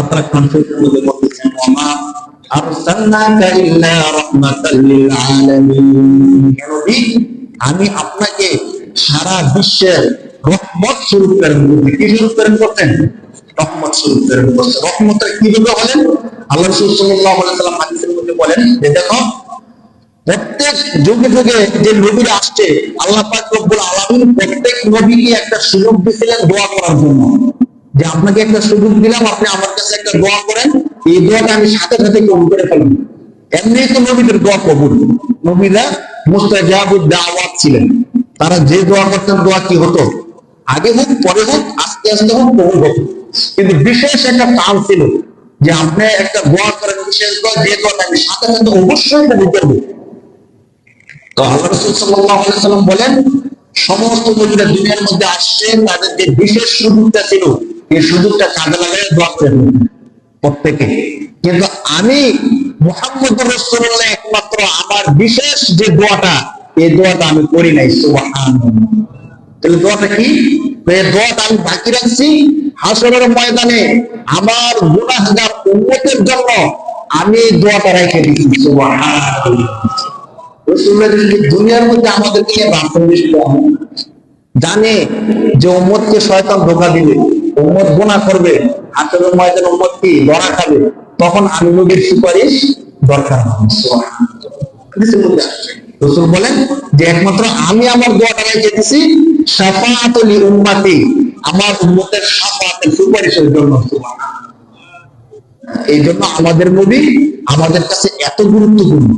তাআলা কনফিউশন মধ্যে বলতেছেন ওমা আরসালনাকা ইল্লা রাহমাতাল লিল আলামিন, নবী আমি আপনাকে সারা বিশ্বের রহমত স্বরূপ প্রেরণ করছি। কি স্বরূপ প্রেরণ করতেন? রহমত স্বরূপ প্রেরণ করতেন। রহমতের কিভাবে হলেন? আল্লাহ রাসূল সাল্লাল্লাহু আলাইহি ওয়াসাল্লাম হাদিসের মধ্যে বলেন যে দেখো প্রত্যেক যুগে যুগে যে নবীরা আসছে আল্লাহ পাক রব্বুল আলামিন প্রত্যেক নবীকে একটা সুযোগ দিয়েছিলেন দোয়া করার জন্য, যে আপনাকে একটা সুযোগ দিলাম, আপনি আমার কাছে একটা দোয়া করেন, এই দোয়াটা আমি সাথে সাথে কবুল করে ফেলব। এমনি তো নবীদের দোয়া কবুল। নবীরা মুস্তাজাবুদ দাওয়াত ছিলেন, তারা যে দোয়া করতেন দোয়া কি হতো? আগে হোক পরে হোক আস্তে আস্তে হোক কবুল হতো। কিন্তু বিশেষ একটা কাজ ছিল যে আপনি একটা দোয়া করেন, বিশেষ দোয়া, যে দোয়াটা আমি সাথে সাথে অবশ্যই কবুল করবো। তো আল্লাহ রাসূল সাল্লাল্লাহু আলাইহি ওয়াসাল্লাম বলেন সমস্ত নবীরা দুনিয়ার মধ্যে আসছে, তাদের যে বিশেষ সুযোগটা ছিল এই সুযোগটা কাজে লাগায় দোয়া করেন প্রত্যেকে। কিন্তু আমি মুহাম্মদুর রাসূলুল্লাহ একমাত্র আমার বিশেষ যে দোয়াটা, এই দোয়াটা আমি করি নাই। সুবহানাল্লাহ। তাহলে দোয়াটা কি? এই দোয়াটা আমি বাকি রাখছি হাশরের ময়দানে আমার গুনাহগার উম্মতের জন্য আমি এই দোয়াটা রেখে দিয়েছি। সুবহানাল্লাহ। দুনিয়ার মধ্যে আমাদেরকে জানে যে উম্মতকে শয়তান ধোঁকা দিবে, উম্মত গুনাহ করবে, হাশরের ময়দানে উম্মত কি ধরা খাবে, তখন আমি নবীর সুপারিশ দরকার হবে। রাসূল বলেন যে একমাত্র আমি আমার দোয়াটা রেখে দিয়েছি শাফাআতুল উম্মতি, আমার উম্মতের শাফাআতের সুপারিশের জন্য। এই জন্য আমাদের নবী আমাদের কাছে এত গুরুত্বপূর্ণ।